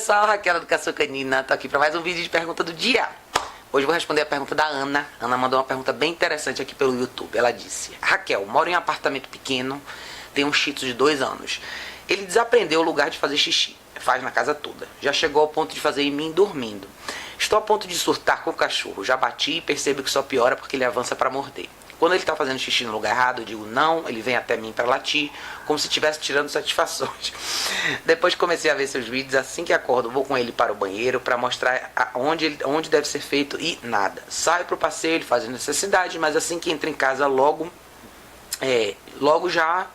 pessoal, Raquel do Caçu Canina, tô aqui para mais um vídeo de pergunta do dia. Hoje eu vou responder a pergunta da Ana. Ana mandou uma pergunta bem interessante aqui pelo YouTube. Ela disse: Raquel, moro em um apartamento pequeno, tenho um shih tzu de 2 anos. Ele desaprendeu o lugar de fazer xixi, faz na casa toda. Já chegou ao ponto de fazer em mim dormindo. Estou a ponto de surtar com o cachorro. Já bati e percebo que só piora porque ele avança para morder. Quando ele está fazendo xixi no lugar errado, eu digo não, ele vem até mim para latir, como se estivesse tirando satisfações. Depois comecei a ver seus vídeos, assim que acordo, vou com ele para o banheiro para mostrar onde deve ser feito e nada. Saio para o passeio, ele faz necessidade, mas assim que entra em casa, logo já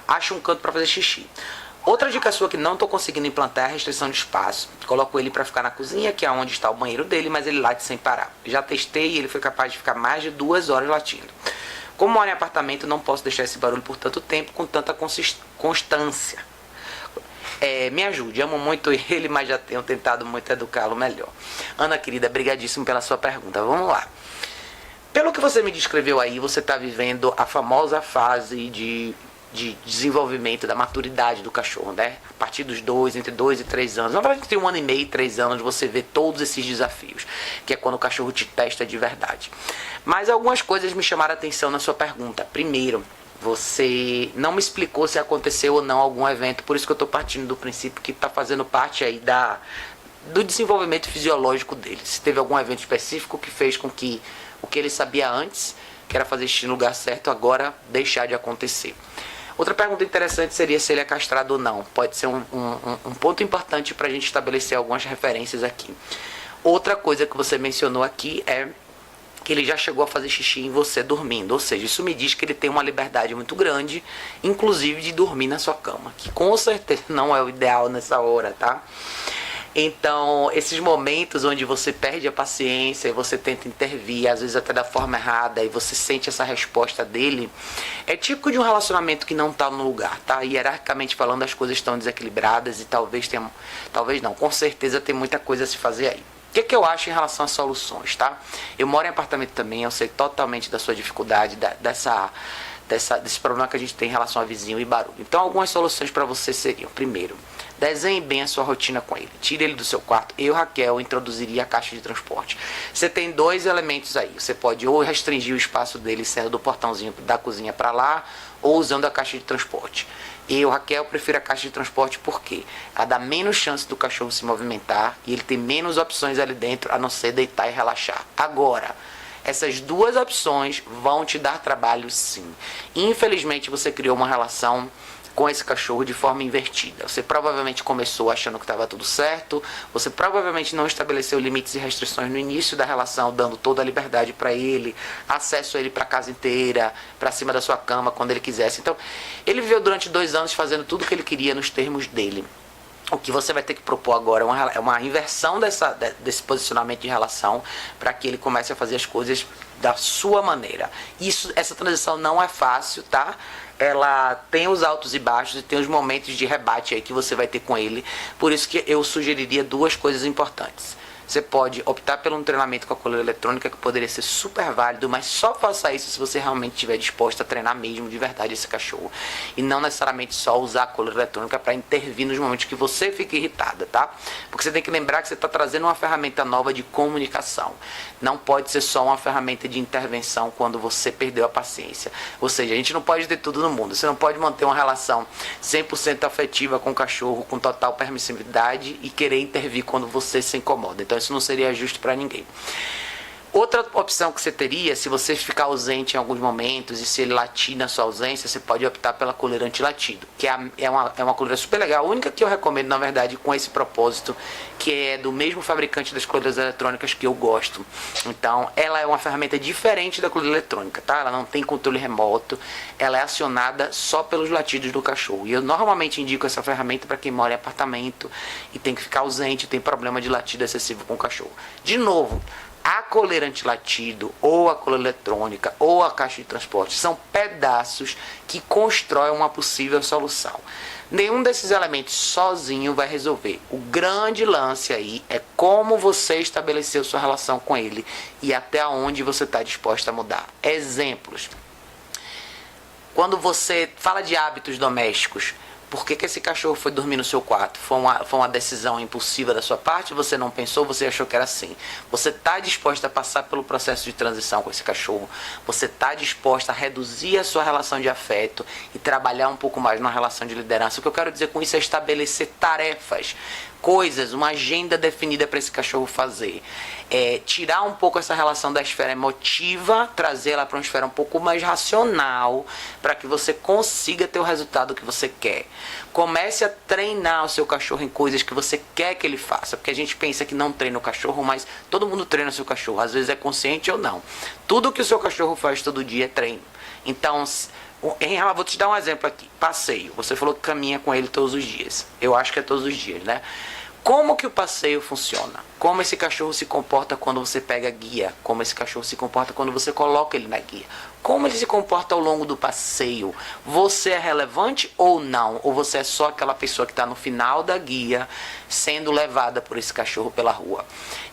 acho um canto para fazer xixi. Outra dica sua que não estou conseguindo implantar é a restrição de espaço. Coloco ele para ficar na cozinha, que é onde está o banheiro dele, mas ele late sem parar. Já testei e ele foi capaz de ficar mais de 2 horas latindo. Como moro em apartamento, não posso deixar esse barulho por tanto tempo, com tanta constância. Me ajude, amo muito ele, mas já tenho tentado muito educá-lo melhor. Ana querida, brigadíssimo pela sua pergunta. Vamos lá. Pelo que você me descreveu aí, você está vivendo a famosa fase de desenvolvimento, da maturidade do cachorro, né? A partir dos entre 2 e 3 anos. Na verdade, entre 1 ano e meio e 3 anos, você vê todos esses desafios, que é quando o cachorro te testa de verdade. Mas algumas coisas me chamaram a atenção na sua pergunta. Primeiro, você não me explicou se aconteceu ou não algum evento, por isso que eu estou partindo do princípio que está fazendo parte aí do desenvolvimento fisiológico dele. Se teve algum evento específico que fez com que o que ele sabia antes, que era fazer xixi no lugar certo, agora deixar de acontecer. Outra pergunta interessante seria se ele é castrado ou não. Pode ser um ponto importante para a gente estabelecer algumas referências aqui. Outra coisa que você mencionou aqui é que ele já chegou a fazer xixi em você dormindo. Ou seja, isso me diz que ele tem uma liberdade muito grande, inclusive de dormir na sua cama. Que com certeza não é o ideal nessa hora, tá? Então, esses momentos onde você perde a paciência e você tenta intervir, às vezes até da forma errada, e você sente essa resposta dele, é típico de um relacionamento que não está no lugar, tá? Hierarquicamente falando, as coisas estão desequilibradas e talvez não, com certeza tem muita coisa a se fazer aí. O que eu acho em relação às soluções, tá? Eu moro em apartamento também, eu sei totalmente da sua dificuldade, desse problema que a gente tem em relação a vizinho e barulho. Então, algumas soluções para você seriam: primeiro, desenhe bem a sua rotina com ele. Tire ele do seu quarto. Eu, Raquel, introduziria a caixa de transporte. Você tem 2 elementos aí. Você pode ou restringir o espaço dele saindo do portãozinho da cozinha para lá, ou usando a caixa de transporte. Eu, Raquel, prefiro a caixa de transporte porque ela dá menos chance do cachorro se movimentar e ele tem menos opções ali dentro, a não ser deitar e relaxar. Agora, essas 2 opções vão te dar trabalho, sim. Infelizmente, você criou uma relação com esse cachorro de forma invertida. Você provavelmente começou achando que estava tudo certo, você provavelmente não estabeleceu limites e restrições no início da relação, dando toda a liberdade para ele, acesso a ele para a casa inteira, para cima da sua cama quando ele quisesse. Então, ele viveu durante 2 anos fazendo tudo o que ele queria nos termos dele. O que você vai ter que propor agora é uma inversão desse posicionamento de relação para que ele comece a fazer as coisas da sua maneira. Essa transição não é fácil, tá? Ela tem os altos e baixos e tem os momentos de rebate aí que você vai ter com ele. Por isso que eu sugeriria 2 coisas importantes. Você pode optar por um treinamento com a coleira eletrônica, que poderia ser super válido, mas só faça isso se você realmente estiver disposto a treinar mesmo de verdade esse cachorro. E não necessariamente só usar a coleira eletrônica para intervir nos momentos que você fica irritada, tá? Porque você tem que lembrar que você está trazendo uma ferramenta nova de comunicação. Não pode ser só uma ferramenta de intervenção quando você perdeu a paciência. Ou seja, a gente não pode ter tudo no mundo. Você não pode manter uma relação 100% afetiva com o cachorro, com total permissividade, e querer intervir quando você se incomoda. Então, isso não seria justo para ninguém. Outra opção que você teria, se você ficar ausente em alguns momentos e se ele latir na sua ausência, você pode optar pela coleira antilatido, que é uma coleira super legal, a única que eu recomendo, na verdade, com esse propósito, que é do mesmo fabricante das coleiras eletrônicas que eu gosto. Então, ela é uma ferramenta diferente da coleira eletrônica, tá? Ela não tem controle remoto, ela é acionada só pelos latidos do cachorro. E eu normalmente indico essa ferramenta para quem mora em apartamento e tem que ficar ausente, tem problema de latido excessivo com o cachorro. De novo, a coleira antilatido, ou a coleira eletrônica, ou a caixa de transporte são pedaços que constroem uma possível solução. Nenhum desses elementos sozinho vai resolver. O grande lance aí é como você estabeleceu sua relação com ele e até onde você está disposto a mudar. Exemplos. Quando você fala de hábitos domésticos, Por que esse cachorro foi dormir no seu quarto? Foi uma decisão impulsiva da sua parte? Você não pensou, você achou que era assim. Você está disposta a passar pelo processo de transição com esse cachorro? Você está disposta a reduzir a sua relação de afeto e trabalhar um pouco mais na relação de liderança? O que eu quero dizer com isso é estabelecer tarefas, coisas, uma agenda definida para esse cachorro fazer. Tirar um pouco essa relação da esfera emotiva, trazê-la para uma esfera um pouco mais racional, para que você consiga ter o resultado que você quer. Comece a treinar o seu cachorro em coisas que você quer que ele faça, porque a gente pensa que não treina o cachorro, mas todo mundo treina o seu cachorro, às vezes é consciente ou não. Tudo que o seu cachorro faz todo dia é treino. Então, vou te dar um exemplo aqui. Passeio. Você falou que caminha com ele todos os dias. Eu acho que é todos os dias, né? Como que o passeio funciona? Como esse cachorro se comporta quando você pega a guia? Como esse cachorro se comporta quando você coloca ele na guia? Como ele se comporta ao longo do passeio? Você é relevante ou não? Ou você é só aquela pessoa que está no final da guia sendo levada por esse cachorro pela rua?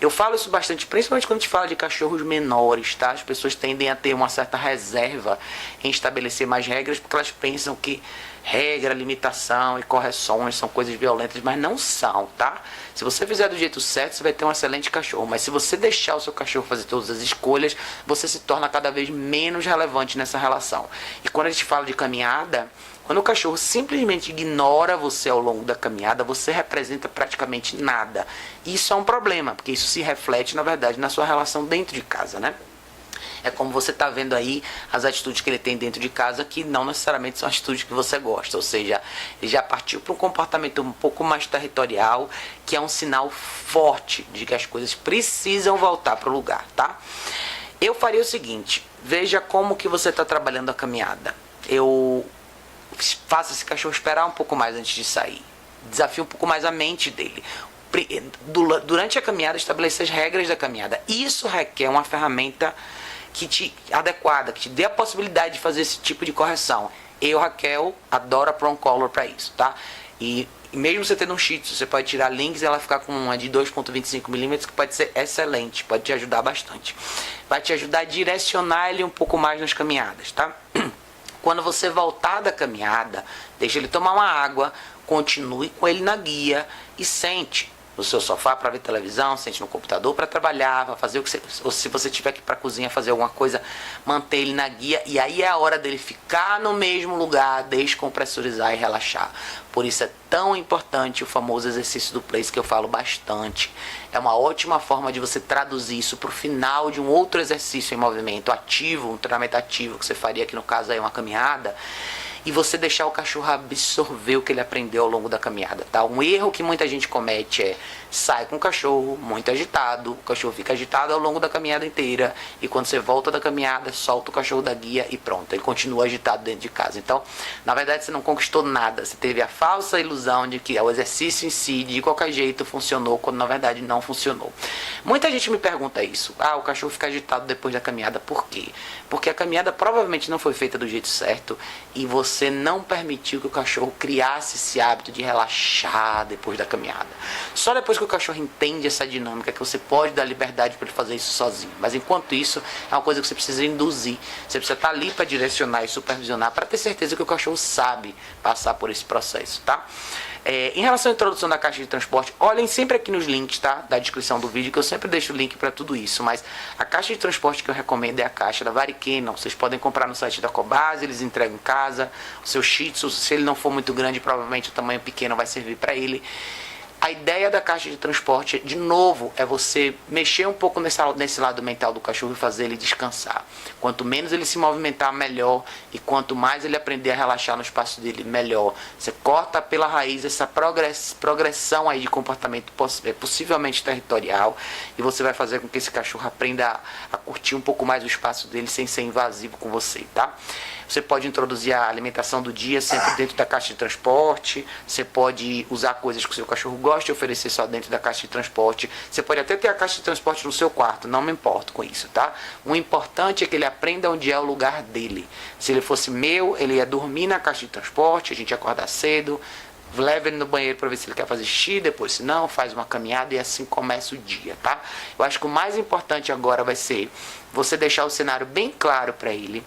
Eu falo isso bastante, principalmente quando a gente fala de cachorros menores, tá? As pessoas tendem a ter uma certa reserva em estabelecer mais regras porque elas pensam que regra, limitação e correções são coisas violentas, mas não são, tá? Se você fizer do jeito certo, você vai ter um excelente cachorro, mas se você deixar o seu cachorro fazer todas as escolhas, você se torna cada vez menos relevante nessa relação. E quando a gente fala de caminhada, quando o cachorro simplesmente ignora você ao longo da caminhada, você representa praticamente nada. Isso é um problema, porque isso se reflete, na verdade, na sua relação dentro de casa, né? É como você está vendo aí as atitudes que ele tem dentro de casa, que não necessariamente são atitudes que você gosta. Ou seja, ele já partiu para um comportamento um pouco mais territorial, que é um sinal forte de que as coisas precisam voltar para o lugar, tá? Eu faria o seguinte, veja como que você está trabalhando a caminhada. Eu faço esse cachorro esperar um pouco mais antes de sair. Desafio um pouco mais a mente dele. Durante a caminhada, estabelecer as regras da caminhada. Isso requer uma ferramenta adequada, que te dê a possibilidade de fazer esse tipo de correção. Eu, Raquel, adoro a Prong Collar para isso, tá? E mesmo você tendo um Shih Tzu, você pode tirar links e ela ficar com uma de 2,25mm, que pode ser excelente, pode te ajudar bastante. Vai te ajudar a direcionar ele um pouco mais nas caminhadas, tá? Quando você voltar da caminhada, deixa ele tomar uma água, continue com ele na guia e sente no seu sofá para ver televisão, sente no computador para trabalhar, para fazer o que você, ou se você tiver que ir para a cozinha fazer alguma coisa, manter ele na guia, e aí é a hora dele ficar no mesmo lugar, descompressurizar e relaxar. Por isso é tão importante o famoso exercício do place, que eu falo bastante. É uma ótima forma de você traduzir isso para o final de um outro exercício em movimento ativo, um treinamento ativo que você faria, que no caso aí é uma caminhada, e você deixar o cachorro absorver o que ele aprendeu ao longo da caminhada, tá? Um erro que muita gente comete é sai com o cachorro muito agitado, o cachorro fica agitado ao longo da caminhada inteira, e quando você volta da caminhada, solta o cachorro da guia e pronto, ele continua agitado dentro de casa. Então, na verdade, você não conquistou nada, você teve a falsa ilusão de que o exercício em si, de qualquer jeito, funcionou, quando na verdade não funcionou. Muita gente me pergunta isso, o cachorro fica agitado depois da caminhada, por quê? Porque a caminhada provavelmente não foi feita do jeito certo, e você não permitiu que o cachorro criasse esse hábito de relaxar depois da caminhada. Só depois que o cachorro entende essa dinâmica que você pode dar liberdade para ele fazer isso sozinho. Mas enquanto isso, é uma coisa que você precisa induzir. Você precisa estar ali para direcionar e supervisionar, para ter certeza que o cachorro sabe passar por esse processo, tá? Em relação à introdução da caixa de transporte, olhem sempre aqui nos links, tá? Da descrição do vídeo, que eu sempre deixo o link para tudo isso. Mas a caixa de transporte que eu recomendo é a caixa da Varicannon. Vocês podem comprar no site da Cobase, eles entregam em casa. O seu Shih Tzu, se ele não for muito grande, provavelmente o tamanho pequeno vai servir para ele. A ideia da caixa de transporte, de novo, é você mexer um pouco nesse lado mental do cachorro e fazer ele descansar. Quanto menos ele se movimentar, melhor. E quanto mais ele aprender a relaxar no espaço dele, melhor. Você corta pela raiz essa progressão aí de comportamento possivelmente territorial. E você vai fazer com que esse cachorro aprenda a curtir um pouco mais o espaço dele sem ser invasivo com você, tá? Você pode introduzir a alimentação do dia sempre dentro da caixa de transporte. Você pode usar coisas que o seu cachorro gosta e oferecer só dentro da caixa de transporte. Você pode até ter a caixa de transporte no seu quarto, não me importo com isso, tá? O importante é que ele aprenda onde é o lugar dele. Se ele fosse meu, ele ia dormir na caixa de transporte, a gente ia acordar cedo, leva ele no banheiro para ver se ele quer fazer xixi, depois se não, faz uma caminhada e assim começa o dia, tá? Eu acho que o mais importante agora vai ser você deixar o cenário bem claro para ele.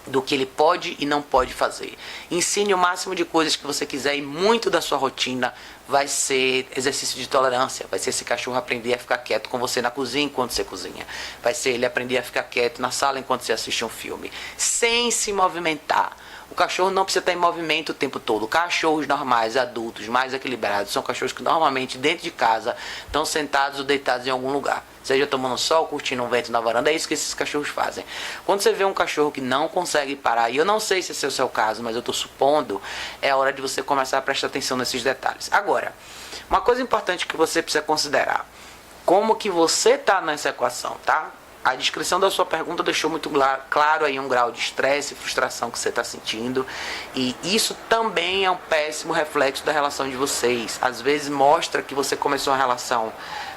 do que ele pode e não pode fazer. Ensine o máximo de coisas que você quiser e muito da sua rotina vai ser exercício de tolerância. Vai ser esse cachorro aprender a ficar quieto com você na cozinha enquanto você cozinha. Vai ser ele aprender a ficar quieto na sala enquanto você assiste um filme, sem se movimentar. O cachorro não precisa estar em movimento o tempo todo. Cachorros normais, adultos, mais equilibrados, são cachorros que normalmente dentro de casa estão sentados ou deitados em algum lugar. Seja tomando sol, curtindo um vento na varanda, é isso que esses cachorros fazem. Quando você vê um cachorro que não consegue parar, e eu não sei se esse é o seu caso, mas eu estou supondo, é a hora de você começar a prestar atenção nesses detalhes. Agora, uma coisa importante que você precisa considerar, como que você está nessa equação, tá? A descrição da sua pergunta deixou muito claro aí um grau de estresse e frustração que você está sentindo. E isso também é um péssimo reflexo da relação de vocês. Às vezes mostra que você começou uma relação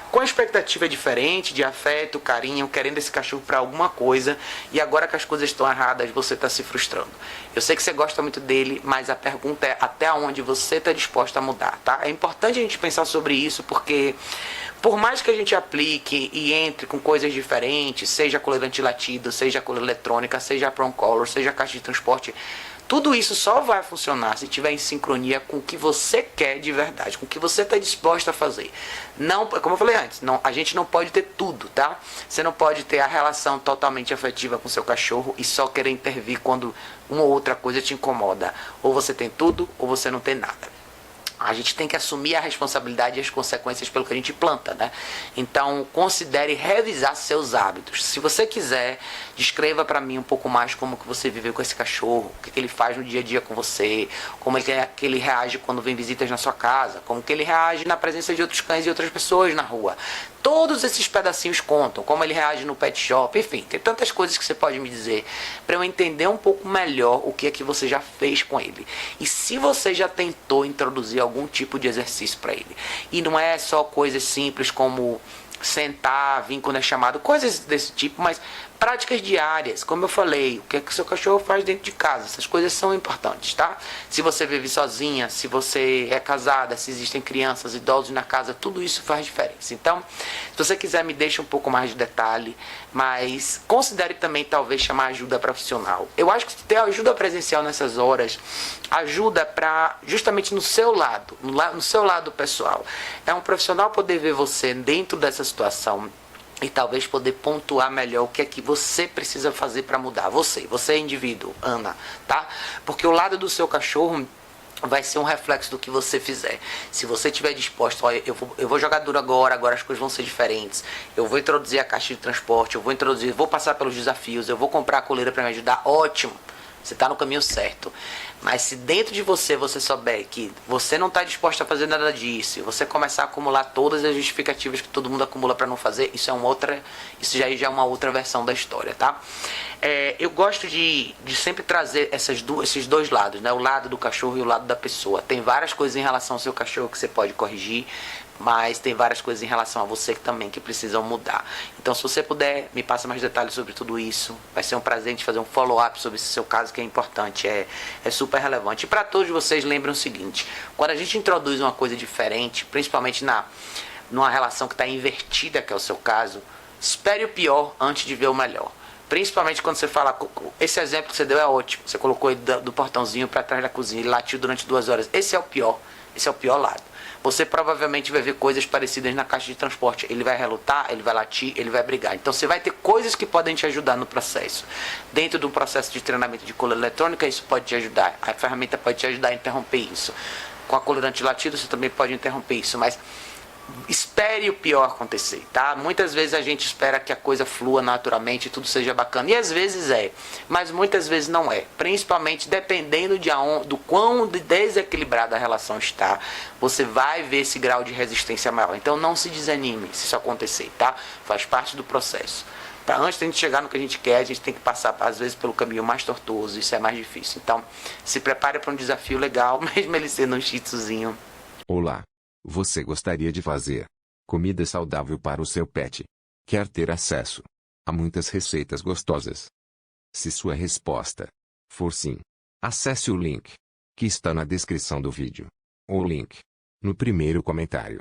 com expectativa diferente, de afeto, carinho, querendo esse cachorro para alguma coisa, e agora que as coisas estão erradas, você está se frustrando. Eu sei que você gosta muito dele, mas a pergunta é até onde você está disposto a mudar, tá? É importante a gente pensar sobre isso, porque por mais que a gente aplique e entre com coisas diferentes, seja coleira antilatido, seja coleira eletrônica, seja prong collar, seja caixa de transporte, tudo isso só vai funcionar se estiver em sincronia com o que você quer de verdade, com o que você está disposto a fazer. Não, como eu falei antes, não, a gente não pode ter tudo, tá? Você não pode ter a relação totalmente afetiva com seu cachorro e só querer intervir quando uma ou outra coisa te incomoda. Ou você tem tudo, ou você não tem nada. A gente tem que assumir a responsabilidade e as consequências pelo que a gente planta, né? Então, considere revisar seus hábitos. Se você quiser, descreva para mim um pouco mais como que você viveu com esse cachorro, o que ele faz no dia a dia com você, como que ele reage quando vem visitas na sua casa, como que ele reage na presença de outros cães e outras pessoas na rua. Todos esses pedacinhos contam, como ele reage no pet shop, enfim, tem tantas coisas que você pode me dizer para eu entender um pouco melhor o que é que você já fez com ele. E se você já tentou introduzir algum tipo de exercício para ele. E não é só coisas simples como sentar, vir quando é chamado, coisas desse tipo, mas práticas diárias, como eu falei, o que é que o seu cachorro faz dentro de casa, essas coisas são importantes, tá? Se você vive sozinha, se você é casada, se existem crianças, idosos na casa, tudo isso faz diferença. Então, se você quiser, me deixa um pouco mais de detalhe, mas considere também talvez chamar ajuda profissional. Eu acho que ter ajuda presencial nessas horas ajuda para justamente no seu lado, no seu lado pessoal. É um profissional poder ver você dentro dessa situação e talvez poder pontuar melhor o que é que você precisa fazer para mudar. Você é indivíduo, Ana, tá? Porque o lado do seu cachorro vai ser um reflexo do que você fizer. Se você estiver disposto, olha, eu vou jogar duro agora as coisas vão ser diferentes. Eu vou introduzir a caixa de transporte, vou passar pelos desafios, eu vou comprar a coleira para me ajudar, ótimo. Você está no caminho certo. Mas se dentro de você souber que você não está disposto a fazer nada disso, e você começar a acumular todas as justificativas que todo mundo acumula para não fazer, isso já é uma outra versão da história, tá? Eu gosto de sempre trazer esses dois lados, né? O lado do cachorro e o lado da pessoa. Tem várias coisas em relação ao seu cachorro que você pode corrigir, mas tem várias coisas em relação a você também que precisam mudar. Então, se você puder, me passa mais detalhes sobre tudo isso. Vai ser um prazer de fazer um follow-up sobre esse seu caso, que é importante, é super relevante. E para todos vocês, lembrem o seguinte: quando a gente introduz uma coisa diferente, principalmente numa relação que está invertida, que é o seu caso, espere o pior antes de ver o melhor. Principalmente quando você fala, esse exemplo que você deu é ótimo, você colocou ele do portãozinho para trás da cozinha, ele latiu durante 2 horas. Esse é o pior lado. Você provavelmente vai ver coisas parecidas na caixa de transporte. Ele vai relutar, ele vai latir, ele vai brigar. Então você vai ter coisas que podem te ajudar no processo. Dentro do processo de treinamento de coleira eletrônica, isso pode te ajudar. A ferramenta pode te ajudar a interromper isso. Com a coleira antilatido, você também pode interromper isso. Mas espere o pior acontecer, tá? Muitas vezes a gente espera que a coisa flua naturalmente e tudo seja bacana, e às vezes é, mas muitas vezes não é, principalmente dependendo do quão desequilibrada a relação está, você vai ver esse grau de resistência maior. Então não se desanime se isso acontecer, tá? Faz parte do processo. Antes de a gente chegar no que a gente quer, a gente tem que passar, às vezes, pelo caminho mais tortuoso, isso é mais difícil. Então, se prepare para um desafio legal, mesmo ele sendo um shih tzuzinho. Olá! Você gostaria de fazer comida saudável para o seu pet? Quer ter acesso a muitas receitas gostosas? Se sua resposta for sim, acesse o link que está na descrição do vídeo, ou o link no primeiro comentário.